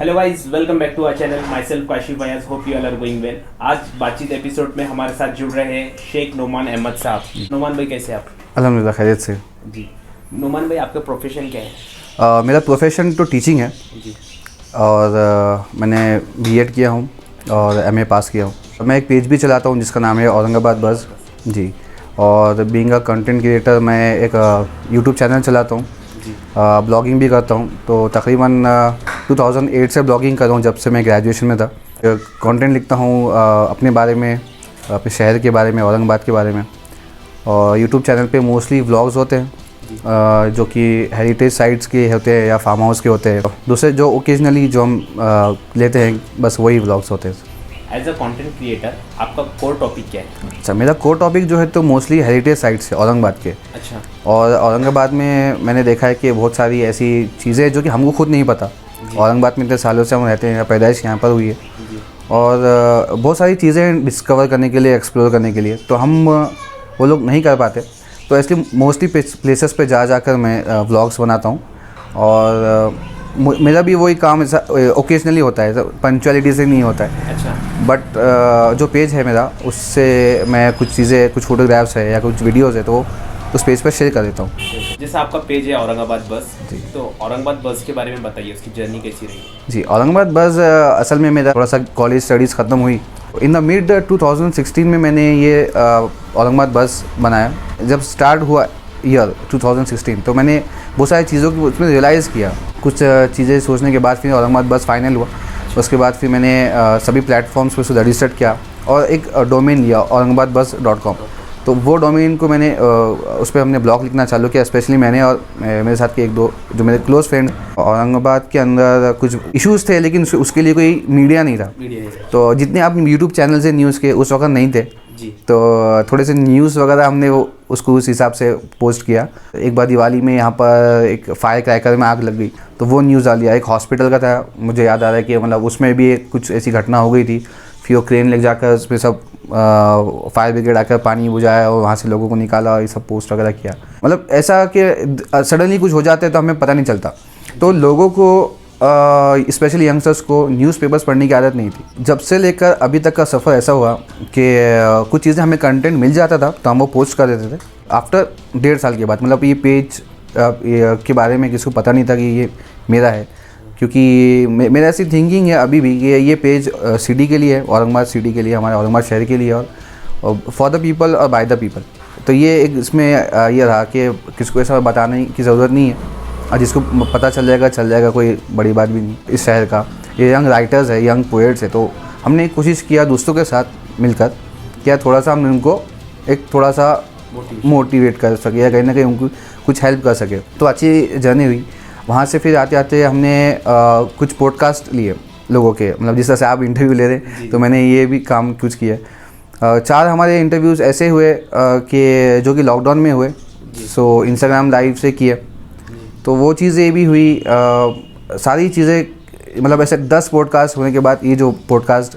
Hello guys, welcome back to our channel. Myself Kashif Fayaz, hope you all are going well. आज बातचीत episode में हमारे साथ जुड़ रहे हैं शेख नोमान अहमद साहब। नोमान भाई, कैसे आप? अल्हम्दुलिल्लाह खैरियत से। जी नोमान भाई, आपका प्रोफेशन क्या है? मेरा प्रोफेशन तो टीचिंग है जी। और मैंने बीएड किया हूँ और एमए पास किया हूँ। मैं एक पेज भी चलाता हूँ जिसका नाम है औरंगाबाद बज़ जी। और बीइंग अ कंटेंट क्रिएटर मैं एक यूट्यूब चैनल चलाता हूँ, ब्लॉगिंग भी करता हूँ। तो तकरीबन 2008 से ब्लॉगिंग कर रहा हूँ, जब से मैं ग्रेजुएशन में था। कंटेंट लिखता हूँ अपने बारे में, अपने शहर के बारे में, औरंगाबाद के बारे में। और यूट्यूब चैनल पे मोस्टली व्लॉग्स होते हैं जो कि हेरिटेज साइट्स के होते हैं या फार्म हाउस के होते हैं। दूसरे जो ओकेजनली जो हम लेते हैं, बस वही व्लॉग्स होते हैं। एज अ कंटेंट क्रिएटर आपका कोर टॉपिक क्या है? अच्छा, मेरा कोर टॉपिक जो है तो मोस्टली हेरिटेज साइट्स है औरंगाबाद के। अच्छा। और औरंगाबाद में मैंने देखा है कि बहुत सारी ऐसी चीज़ें हैं जो कि हमको खुद नहीं पता। औरंगाबाद में इतने सालों से हम रहते हैं, पैदाइश यहाँ पर हुई है। और बहुत सारी चीज़ें डिस्कवर करने के लिए, एक्सप्लोर करने के लिए, तो हम वो लोग नहीं कर पाते। तो इसलिए मोस्टली प्लेसेस पे जाकर मैं व्लॉग्स बनाता हूँ। और मेरा भी वही काम ऐसा ओकेजनली होता है, पंक्चुअलिटी से नहीं होता है। अच्छा। बट जो पेज है मेरा, उससे मैं कुछ चीज़ें, कुछ फोटोग्राफ्स है या कुछ वीडियोज़ है, तो उस पेज पर शेयर कर देता हूँ। जैसा आपका पेज है औरंगाबाद बस, तो औरंगाबाद बस के बारे में बताइए, उसकी जर्नी कैसी रही? जी, औरंगाबाद बस असल में मेरा थोड़ा सा कॉलेज स्टडीज़ ख़त्म हुई। इन द मिड 2016 में मैंने ये औरंगाबाद बस बनाया। जब स्टार्ट हुआ ईयर 2016, तो मैंने बहुत सारी चीज़ों की उसमें रियलाइज़ किया। कुछ चीज़ें सोचने के बाद फिर औरंगाबाद बस फाइनल हुआ। उसके बाद फिर मैंने सभी प्लेटफॉर्म्स पे उसे रजिस्टर्ड किया और एक डोमेन लिया aurangabadbus.com। तो वो डोमेन को मैंने उस पर हमने ब्लॉग लिखना चालू किया। स्पेशली मैंने और मेरे साथ के एक दो जो मेरे क्लोज फ्रेंड। औरंगाबाद के अंदर कुछ इश्यूज़ थे, लेकिन उसके लिए कोई मीडिया नहीं था। तो जितने आप यूट्यूब चैनल से न्यूज़ के उस वक्त नहीं थे जी। तो थोड़े से न्यूज़ वगैरह हमने वो उसको उस हिसाब से पोस्ट किया। एक बार दिवाली में यहाँ पर एक फायर क्रैकर में आग लग गई, तो वो न्यूज़ आ लिया। एक हॉस्पिटल का था, मुझे याद आ रहा है कि मतलब उसमें भी कुछ ऐसी घटना हो गई थी। फिर वो क्रेन ले जाकर उसमें सब फायर ब्रिगेड आकर पानी बुझाया और वहाँ से लोगों को निकाला, ये सब पोस्ट वगैरह किया। मतलब ऐसा कि सडनली कुछ हो जाता है तो हमें पता नहीं चलता। तो लोगों को स्पेशली यंगस्टर्स को न्यूज़पेपर्स पढ़ने की आदत नहीं थी। जब से लेकर अभी तक का सफ़र ऐसा हुआ कि कुछ चीज़ें हमें कंटेंट मिल जाता था तो हम वो पोस्ट कर देते थे। आफ्टर 1.5 साल के बाद, मतलब ये पेज के बारे में किसी को पता नहीं था कि ये मेरा है। क्योंकि मेरा ऐसी थिंकिंग है अभी भी कि ये पेज सिटी के लिए है, औरंगाबाद सिटी के लिए, हमारे औरंगाबाद शहर के लिए, और फॉर द पीपल और बाय द पीपल। तो ये एक इसमें ये रहा कि किसको ऐसा बताने की ज़रूरत नहीं है, और जिसको पता चल जाएगा, कोई बड़ी बात भी नहीं। इस शहर का ये यंग राइटर्स है, यंग पोएट्स है, तो हमने कोशिश किया दोस्तों के साथ मिलकर क्या थोड़ा सा हम उनको एक थोड़ा सा मोटिवेट कर सके या कहीं ना कहीं उनको कुछ हेल्प कर सके। तो अच्छी जर्नी हुई। वहाँ से फिर आते आते हमने कुछ पॉडकास्ट लिए लोगों के, मतलब जिस तरह से आप इंटरव्यू ले रहे, तो मैंने ये भी काम कुछ किया। 4 हमारे इंटरव्यूज़ ऐसे हुए कि जो कि लॉकडाउन में हुए। सो इंस्टाग्राम लाइव से किए, तो वो चीज़ें भी हुई। सारी चीज़ें, मतलब ऐसे 10 पॉडकास्ट होने के बाद ये जो पॉडकास्ट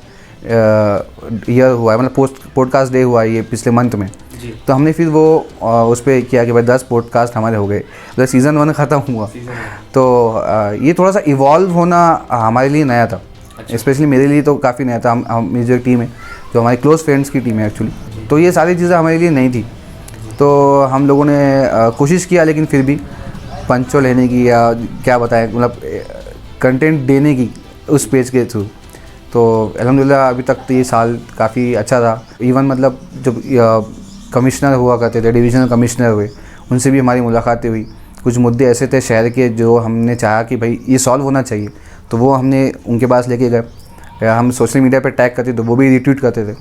ईयर हुआ है, मतलब पॉडकास्ट डे हुआ है ये पिछले मंथ में। तो हमने फिर वो उस पर किया कि भाई 10 पॉडकास्ट हमारे हो गए, मतलब सीज़न 1 ख़त्म हुआ। तो ये थोड़ा सा इवॉल्व होना हमारे लिए नया था। स्पेशली मेरे लिए तो काफ़ी नया था। हम मेरी जो टीम है, जो हमारे क्लोज़ फ्रेंड्स की टीम है एक्चुअली, तो ये सारी चीज़ें हमारे लिए नई थी। तो हम लोगों ने कोशिश किया, लेकिन फिर भी पंचो लेने की या क्या बताएं, मतलब कंटेंट देने की उस पेज के थ्रू। तो अल्हम्दुलिल्लाह अभी तक तो ये साल काफ़ी अच्छा था। इवन मतलब जब कमिश्नर हुआ करते थे, डिविजनल कमिश्नर हुए, उनसे भी हमारी मुलाकातें हुई। कुछ मुद्दे ऐसे थे शहर के जो हमने चाहा कि भाई ये सॉल्व होना चाहिए, तो वो हमने उनके पास लेके गए। हम सोशल मीडिया पे टैग करते तो वो भी रिट्वीट करते थे।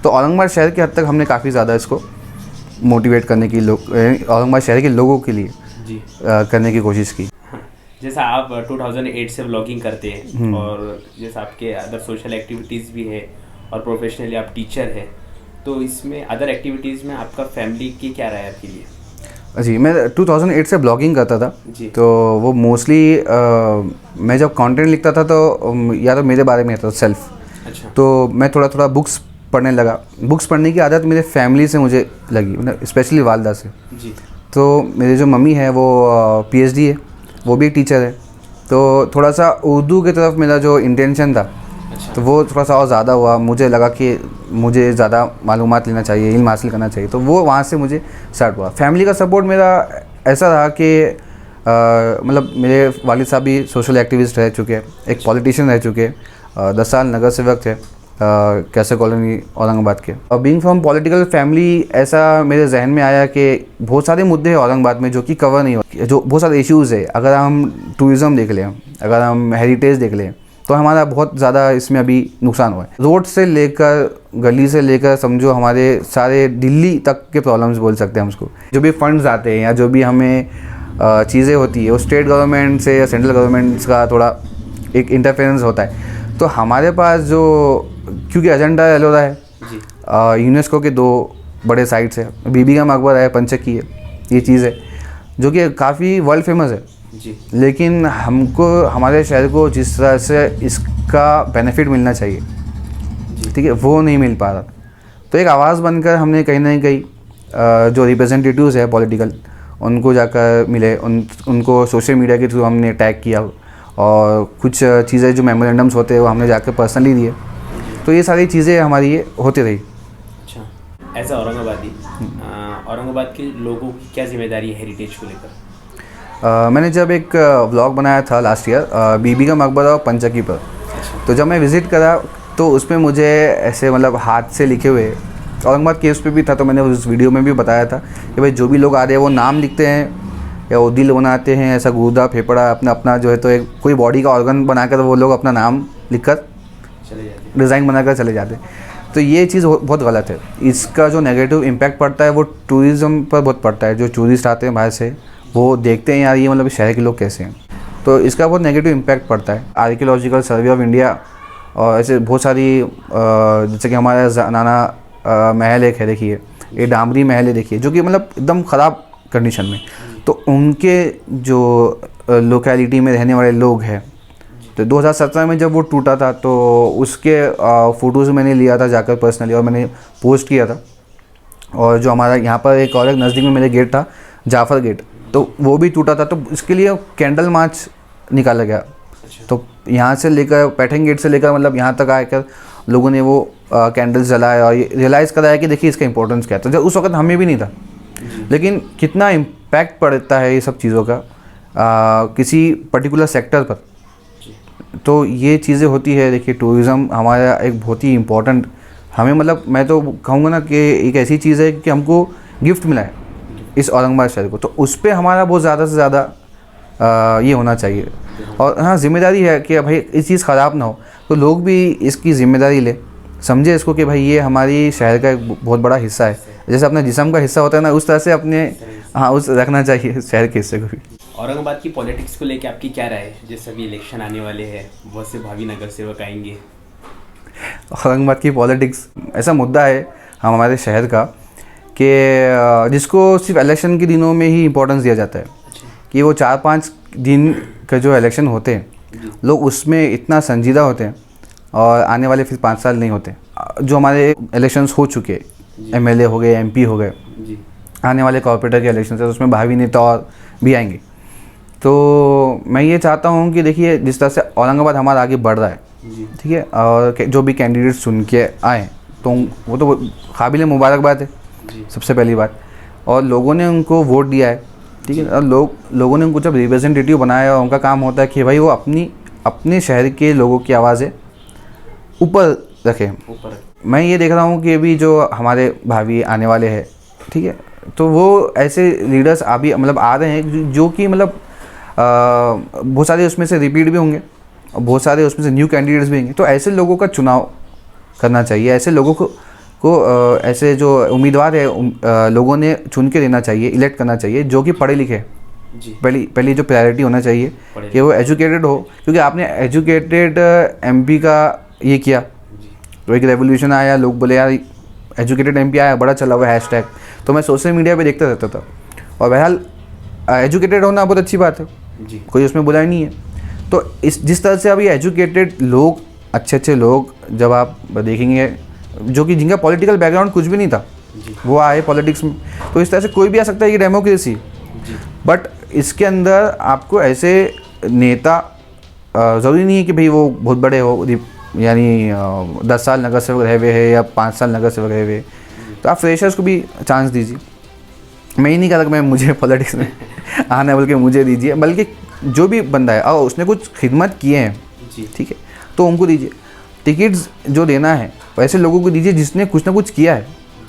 तो औरंगाबाद शहर के हद तक हमने काफ़ी ज़्यादा इसको मोटिवेट करने की, औरंगाबाद शहर के लोगों के लिए करने की कोशिश की। जैसा आप 2008 से व्लॉगिंग करते हैं, और जैसा आपके अदर सोशल एक्टिविटीज़ भी है, और प्रोफेशनली आप टीचर है, तो इसमें अदर एक्टिविटीज़ में आपका फैमिली की क्या राय है आपके लिए? जी, मैं 2008 से ब्लॉगिंग करता था जी। तो वो मोस्टली मैं जब कंटेंट लिखता था तो या तो मेरे बारे में था सेल्फ। अच्छा। तो मैं थोड़ा थोड़ा बुक्स पढ़ने लगा। बुक्स पढ़ने की आदत मेरे फैमिली से मुझे लगी, मतलब स्पेशली वालदा से। जी। तो मेरी जो मम्मी है वो पीएचडी है, वो भी एक टीचर है। तो थोड़ा सा उर्दू की तरफ मेरा जो इंटेंशन था अच्छा। तो वो थोड़ा सा और ज़्यादा हुआ। मुझे लगा कि मुझे ज़्यादा मालूमात लेना चाहिए, इल्म हासिल करना चाहिए, तो वो वहाँ से मुझे स्टार्ट हुआ। फैमिली का सपोर्ट मेरा ऐसा रहा कि मतलब मेरे वालिद साहब भी सोशल एक्टिविस्ट रह चुके, एक पॉलिटिशियन रह चुके, 10 साल नगर सेवक थे कैसे कॉलोनी औरंगाबाद के। और बीइंग फ्रॉम पॉलिटिकल फैमिली ऐसा मेरे जहन में आया कि बहुत सारे मुद्दे हैं औरंगाबाद में जो कि कवर नहीं होते, जो बहुत सारे इश्यूज़ है। अगर हम टूरिज़्म देख लें, अगर हम हेरिटेज देख लें, तो हमारा बहुत ज़्यादा इसमें अभी नुकसान हुआ है। रोड से लेकर, गली से लेकर, समझो हमारे सारे दिल्ली तक के प्रॉब्लम्स बोल सकते हैं हम उसको। जो भी फंड्स आते हैं या जो भी हमें चीज़ें होती है वो स्टेट गवर्नमेंट से या सेंट्रल गवर्नमेंट का थोड़ा एक इंटरफेरेंस होता है। तो हमारे पास जो, क्योंकि एजेंडा एलोरा है, यूनेस्को के 2 बड़े साइट्स है, बीबी का मकबरा है, पंचकी है, ये चीज़ है जो कि काफ़ी वर्ल्ड फेमस है जी। लेकिन हमको, हमारे शहर को जिस तरह से इसका बेनिफिट मिलना चाहिए, ठीक है, वो नहीं मिल पा रहा। तो एक आवाज़ बनकर हमने कहीं ना कहीं जो रिप्रेजेंटेटिव्स है पॉलिटिकल, उनको जाकर मिले, उनको सोशल मीडिया के थ्रू हमने टैग किया और कुछ चीज़ें जो मेमोरेंडम्स होते हैं वो हमने जाकर पर्सनली दिए। तो ये सारी चीज़ें हमारी ये होती रही। अच्छा, एज औरंगाबादी, औरंगाबाद के लोगों की क्या जिम्मेदारी है हेरिटेज को लेकर? मैंने जब एक व्लॉग बनाया था लास्ट ईयर बीबी का मकबरा और पंचकी पर, तो जब मैं विज़िट करा तो उसमें मुझे ऐसे मतलब हाथ से लिखे हुए औरंगाबाद केस पे भी था, तो मैंने उस वीडियो में भी बताया था कि भाई जो भी लोग आ रहे हैं वो नाम लिखते हैं या वो दिल बनाते हैं, ऐसा गुर्दा फेफड़ा अपना अपना जो है, तो एक कोई बॉडी का ऑर्गन बनाकर वो लोग अपना नाम लिखकर चले जाते, डिज़ाइन बनाकर चले जाते। तो ये चीज़ बहुत गलत है। इसका जो नेगेटिव इम्पैक्ट पड़ता है वो टूरिज़्म पर बहुत पड़ता है। जो टूरिस्ट आते हैं बाहर से वो देखते हैं यार ये मतलब शहर के लोग कैसे हैं, तो इसका बहुत नेगेटिव इम्पैक्ट पड़ता है। आर्कियोलॉजिकल सर्वे ऑफ इंडिया और ऐसे बहुत सारी जैसे कि हमारा ज़नाना महल एक है, देखिए ये डामरी महल है, देखिए जो कि मतलब एकदम ख़राब कंडीशन में। तो उनके जो लोकेलिटी में रहने वाले लोग हैं, तो 2017 में जब वो टूटा था तो उसके फ़ोटोज़ मैंने लिया था जाकर पर्सनली और मैंने पोस्ट किया था। और जो हमारा यहाँ पर एक और एक नज़दीक में मेरे गेट था जाफ़र गेट, तो वो भी टूटा था, तो इसके लिए कैंडल मार्च निकाला गया। तो यहाँ से लेकर पैठन गेट से लेकर मतलब यहाँ तक आकर लोगों ने वो कैंडल्स जलाए और ये रियलाइज़ कराया कि देखिए इसका इंपॉर्टेंस क्या था। जब उस वक्त हमें भी नहीं था, लेकिन कितना इम्पैक्ट पड़ता है ये सब चीज़ों का किसी पर्टिकुलर सेक्टर पर। तो ये चीज़ें होती है। देखिए टूरिज़्म हमारा एक बहुत ही इम्पोर्टेंट, हमें मतलब मैं तो कहूँगा ना कि एक ऐसी चीज़ है कि हमको गिफ्ट मिला है इस औरंगाबाद शहर को, तो उस पर हमारा बहुत ज़्यादा से ज़्यादा ये होना चाहिए। और हाँ, जिम्मेदारी है कि भाई इस चीज़ ख़राब ना हो, तो लोग भी इसकी ज़िम्मेदारी ले, समझे इसको कि भाई ये हमारी शहर का एक बहुत बड़ा हिस्सा है। जैसे अपने जिस्म का हिस्सा होता है ना, उस तरह से अपने उस रखना चाहिए शहर के हिस्से को भी। औरंगाबाद की पॉलिटिक्स को लेकर आपकी क्या राय है? जैसे अभी इलेक्शन आने वाले हैं, बहुत से भावी नगर सेवक आएंगे। औरंगाबाद की पॉलिटिक्स ऐसा मुद्दा है हमारे शहर का कि जिसको सिर्फ इलेक्शन के दिनों में ही इम्पोर्टेंस दिया जाता है। कि वो 4-5 दिन का जो इलेक्शन होते हैं, लोग उसमें इतना संजीदा होते हैं और आने वाले फिर 5 साल नहीं होते। जो हमारे इलेक्शंस हो चुके, MLA हो गए, MP हो गए, आने वाले कॉर्पोरेटर के इलेक्शन है, उसमें भावी नेता और भी आएंगे। तो मैं ये चाहता हूँ कि देखिए जिस तरह से औरंगाबाद हमारा आगे बढ़ रहा है, ठीक है, और जो भी कैंडिडेट चुन के आए तो वो तो काबिल मुबारकबाद है सबसे पहली बात। और लोगों ने उनको वोट दिया है, ठीक है, और लोगों ने उनको जब रिप्रेजेंटेटिव बनाया, और उनका काम होता है कि भाई वो अपने शहर के लोगों की आवाज़ें ऊपर रखें। मैं ये देख रहा हूँ कि अभी जो हमारे भावी आने वाले हैं, ठीक है, तो वो ऐसे लीडर्स अभी मतलब आ रहे हैं जो कि मतलब बहुत सारे उसमें से रिपीट भी होंगे और बहुत सारे उसमें से न्यू कैंडिडेट्स भी होंगे। तो ऐसे लोगों का चुनाव करना चाहिए, ऐसे लोगों को ऐसे जो उम्मीदवार है लोगों ने चुन के देना चाहिए, इलेक्ट करना चाहिए, जो कि पढ़े लिखे। पहली जो प्रायोरिटी होना चाहिए कि वो एजुकेटेड हो, क्योंकि आपने एजुकेटेड MP का ये किया तो एक रेवोल्यूशन आया, लोग बोले यार एजुकेटेड MP आया, बड़ा चला हुआ हैशटैग। तो मैं सोशल मीडिया पे देखता रहता था, और बहरहाल एजुकेटेड होना बहुत अच्छी बात है, कोई उसमें बुराई नहीं है। तो जिस तरह से अभी एजुकेटेड लोग, अच्छे लोग जब आप देखेंगे जो कि जिनका पॉलिटिकल बैकग्राउंड कुछ भी नहीं था, वो आए पॉलिटिक्स में, तो इस तरह से कोई भी आ सकता है, ये डेमोक्रेसी। बट इसके अंदर आपको ऐसे नेता ज़रूरी नहीं है कि भाई वो बहुत बड़े हो, यानी 10 साल नगर सेवक रहे हुए हैं या 5 साल नगर सेवक रहे हुए, तो आप फ्रेशर्स को भी चांस दीजिए। मैं ही नहीं कहा कि मैं मुझे पॉलिटिक्स में आना है, बल्कि मुझे दीजिए, बल्कि जो भी बंदा है और उसने कुछ खिदमत किए हैं, ठीक है, तो उनको दीजिए। टिकट्स जो देना है वैसे लोगों को दीजिए जिसने कुछ ना कुछ किया है।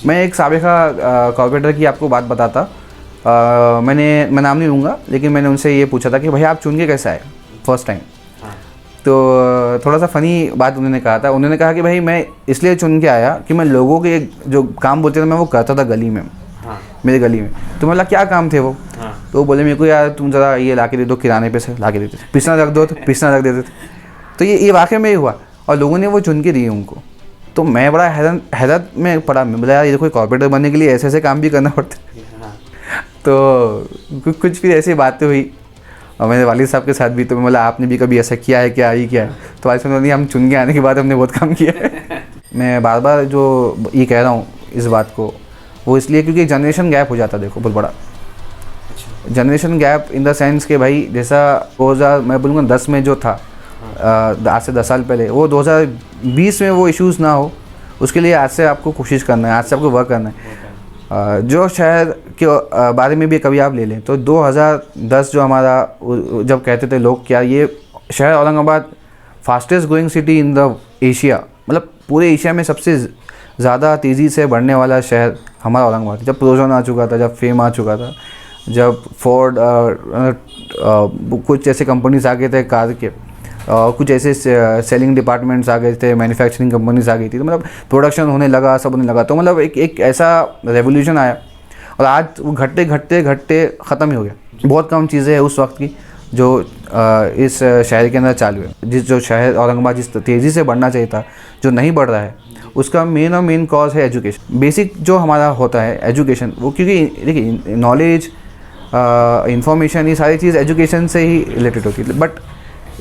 मैं एक साबिका कॉर्पोरेटर की आपको बात बताता, मैं नाम नहीं लूँगा, लेकिन मैंने उनसे ये पूछा था कि भाई आप चुन के कैसे आए फर्स्ट टाइम। तो थोड़ा सा फ़नी बात उन्होंने कहा था। उन्होंने कहा कि भाई मैं इसलिए चुन के आया कि मैं लोगों के जो काम बोलते थे मैं वो करता था गली में, मेरे गली में। तो मतलब क्या काम थे वो? तो वो बोले मेरे को यार तुम ज़रा ये ला के दे दो, किराने पे से ला के देते थे, पिसना रख दो तो पिसना रख देते थे। तो ये वाकई में ही हुआ और लोगों ने वो चुन के दिए उनको। तो मैं बड़ा हैरत में पड़ा, मैं बोला यार ये कोई कॉर्पोरेटर बनने के लिए ऐसे ऐसे काम भी करना पड़ता है। तो कुछ फिर ऐसी बातें हुई और मेरे वालिद साहब के साथ भी। तो मैं बोला आपने भी कभी ऐसा किया है क्या, ये क्या है? तो वालिद साहब ने हम चुन के आने के बाद हमने बहुत काम किया है। मैं बार बार जो ये कह रहा हूँ इस बात को, वो इसलिए क्योंकि जनरेशन गैप हो जाता है, देखो बहुत बड़ा generation gap in the sense के भाई जैसा 2000 मैं बोलूँगा 10 में जो था, आज से 10 साल पहले, वो 2020 में वो इश्यूज़ ना हो, उसके लिए आज से आपको कोशिश करना है, आज से आपको वर्क करना है। जो शहर के बारे में भी कभी आप ले लें तो 2010 जो हमारा जब कहते थे लोग क्या ये शहर Aurangabad fastest growing city in the Asia, मतलब पूरे एशिया में सबसे ज़्यादा तेज़ी से बढ़ने वाला शहर हमारा औरंगाबाद। जब प्रोजन आ चुका था, जब फेम आ चुका था, जब फोर्ड कुछ ऐसे कंपनीज आ गए थे कार के, कुछ ऐसे सेलिंग डिपार्टमेंट्स आ गए थे, मैन्युफैक्चरिंग कंपनीज आ गई थी, तो मतलब प्रोडक्शन होने लगा, सब होने लगा। तो मतलब एक ऐसा रेवोल्यूशन आया और आज वो घटते घटते घटते ख़त्म ही हो गया। बहुत कम चीज़ें हैं उस वक्त की जो इस शहर के अंदर चालू है। जो शहर औरंगाबाद जिस तेज़ी से बढ़ना चाहिए था, जो नहीं बढ़ रहा है, उसका मेन कॉज है एजुकेशन। बेसिक जो हमारा होता है एजुकेशन, वो क्योंकि देखिए नॉलेज, इंफॉर्मेशन, ये सारी चीज़ एजुकेशन से ही रिलेटेड होती है। बट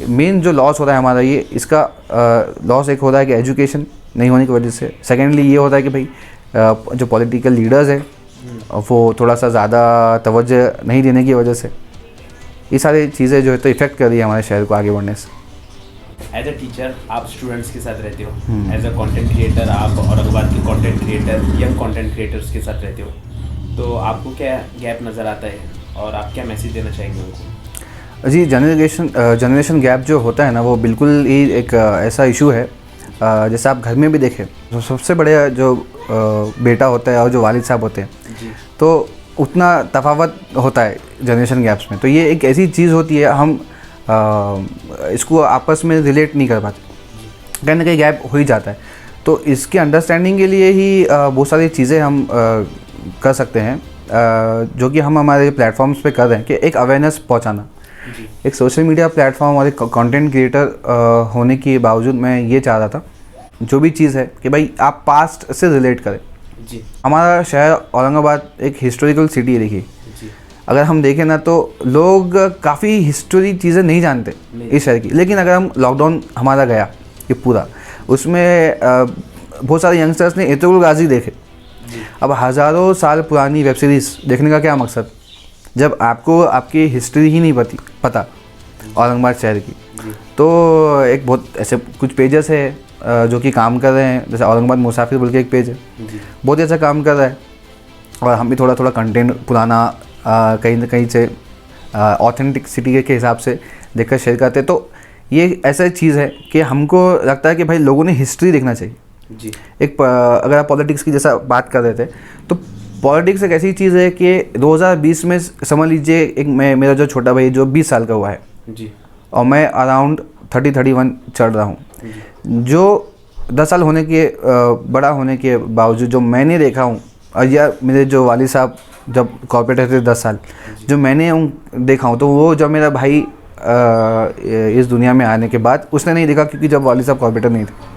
मेन जो लॉस हो रहा है हमारा, ये इसका लॉस एक होता है कि एजुकेशन नहीं होने की वजह से। सेकेंडली ये होता है कि भाई जो पॉलिटिकल लीडर्स है वो थोड़ा सा ज़्यादा तवज्जो नहीं देने की वजह से, ये सारी चीज़ें जो है तो इफ़ेक्ट कर रही है हमारे शहर को आगे बढ़ने से। एज अ टीचर आप स्टूडेंट्स के साथ रहते हो, एज अ कंटेंट क्रिएटर आप औरंगाबाद के content creator, young content creators के साथ रहते हो, तो आपको क्या गैप नज़र आता है और आप क्या मैसेज देना चाहेंगे उनको? जी, जनरेशन गैप जो होता है ना, वो बिल्कुल ही एक ऐसा इशू है। जैसे आप घर में भी देखें तो सबसे बड़े जो बेटा होता है और जो वालिद साहब होते हैं, तो उतना तफावत होता है जनरेशन गैप्स में। तो ये एक ऐसी चीज़ होती है, हम इसको आपस में रिलेट नहीं कर पाते, कहीं ना कहीं गैप हो ही जाता है। तो इसके अंडरस्टैंडिंग के लिए ही बहुत सारी चीज़ें हम कर सकते हैं, जो कि हम हमारे प्लेटफॉर्म्स पे कर रहे हैं, कि एक अवेयरनेस पहुंचाना। एक सोशल मीडिया प्लेटफॉर्म और एक कंटेंट क्रिएटर होने के बावजूद मैं ये चाह रहा था, जो भी चीज़ है कि भाई आप पास्ट से रिलेट करें। हमारा शहर औरंगाबाद एक हिस्टोरिकल सिटी है। देखिए, अगर हम देखें ना तो लोग काफ़ी हिस्टोरी चीज़ें नहीं जानते इस शहर की, लेकिन अगर हम लॉकडाउन हमारा गया ये पूरा, उसमें बहुत सारे यंगस्टर्स ने एर्तुगरुल गाजी देखे। अब हज़ारों साल पुरानी वेब सीरीज़ देखने का क्या मकसद, जब आपको आपकी हिस्ट्री ही नहीं पता औरंगाबाद शहर की। तो एक बहुत ऐसे कुछ पेजेस है जो कि काम कर रहे हैं, जैसे औरंगाबाद मुसाफिर बोल के एक पेज है, बहुत ऐसा काम कर रहा है। और हम भी थोड़ा थोड़ा कंटेंट पुराना कहीं ना कहीं से ऑथेंटिसिटी के हिसाब से देखकर शेयर करते हैं। तो ये ऐसा चीज़ है कि हमको लगता है कि भाई लोगों ने हिस्ट्री देखना चाहिए। एक अगर आप पॉलिटिक्स की जैसा बात कर रहे थे, तो पॉलिटिक्स एक ऐसी चीज़ है कि 2020 में समझ लीजिए, एक मेरा जो छोटा भाई जो 20 साल का हुआ है जी, और मैं अराउंड 30-31 चढ़ रहा हूँ। जो 10 साल होने के बड़ा होने के बावजूद जो मैंने देखा हूँ, और या मेरे जो वालिद साहब जब कॉर्पोरेटर थे 10 साल, जो मैंने देखा हूँ, तो वो जब मेरा भाई इस दुनिया में आने के बाद उसने नहीं देखा, क्योंकि जब वालिद साहब कॉर्पोरेटर नहीं थे।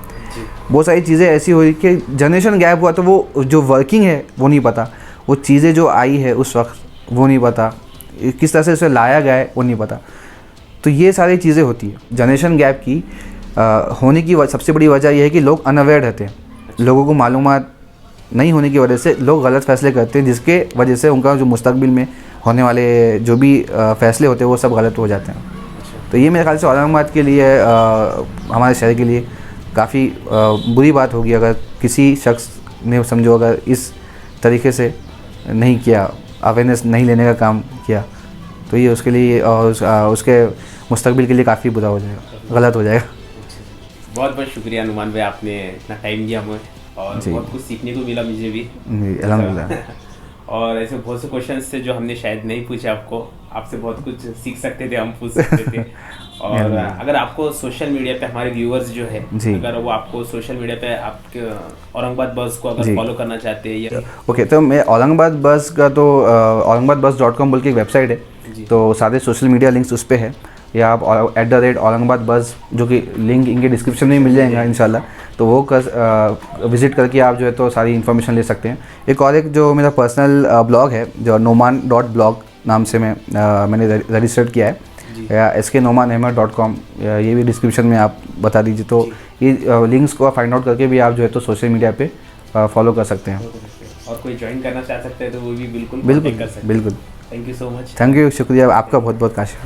बहुत सारी चीज़ें ऐसी हुई कि जनरेशन गैप हुआ, तो वो जो वर्किंग है वो नहीं पता, वो चीज़ें जो आई है उस वक्त वो नहीं पता, किस तरह से उसे लाया गया है वो नहीं पता। तो ये सारी चीज़ें होती है। जनरेशन गैप की होने की सबसे बड़ी वजह यह है कि लोग अनअवेयर रहते हैं, लोगों को मालूमात नहीं होने की वजह से लोग गलत फैसले करते हैं, जिसके वजह से उनका जो मुस्तकबिल में होने वाले जो भी फैसले होते हैं वो सब गलत हो जाते हैं। तो ये मेरे ख्याल से औरंगाबाद के लिए हमारे शहर के लिए काफ़ी बुरी बात होगी अगर किसी शख्स ने समझो अगर इस तरीके से नहीं किया, अवेयरनेस नहीं लेने का काम किया, तो ये उसके लिए और उसके मुस्तकबिल के लिए काफ़ी बुरा हो जाएगा, गलत हो जाएगा। बहुत बहुत शुक्रिया अनुमान भाई, आपने इतना टाइम दिया हमें और बहुत कुछ सीखने को मिला मुझे भी। अल्हम्दुलिल्लाह। और ऐसे बहुत से क्वेश्चंस थे जो हमने शायद नहीं पूछे आपको, आपसे बहुत कुछ सीख सकते थे, हम पूछ सकते थे। और अगर आपको सोशल मीडिया पे हमारे व्यूअर्स जो है, अगर वो आपको सोशल मीडिया पे आपके औरंगाबाद बस को अगर फॉलो करना चाहते हैं या ओके, तो मैं औरंगाबाद बस का तो औरंगाबादbus.com बोल के एक वेबसाइट है, तो सारे सोशल मीडिया लिंक्स उस पर है, या आप @औरंगाबाद बस, जो कि लिंक इनके डिस्क्रिप्शन में मिल जाएगा इंशाल्लाह, तो वो विज़िट करके आप जो है तो सारी इन्फॉर्मेशन ले सकते हैं। एक जो मेरा पर्सनल ब्लॉग है जो noman.blog नाम से मैंने रजिस्टर्ड किया है, या sknomanahmed.com, ये भी डिस्क्रिप्शन में आप बता दीजिए, तो ये लिंक्स को फाइंड आउट करके भी आप जो है तो सोशल मीडिया पे फॉलो कर सकते हैं। और कोई ज्वाइन करना चाह सकते हैं तो वो भी बिल्कुल बिल्कुल। Thank you so much. Thank you, शुक्रिया आपका बहुत बहुत काश।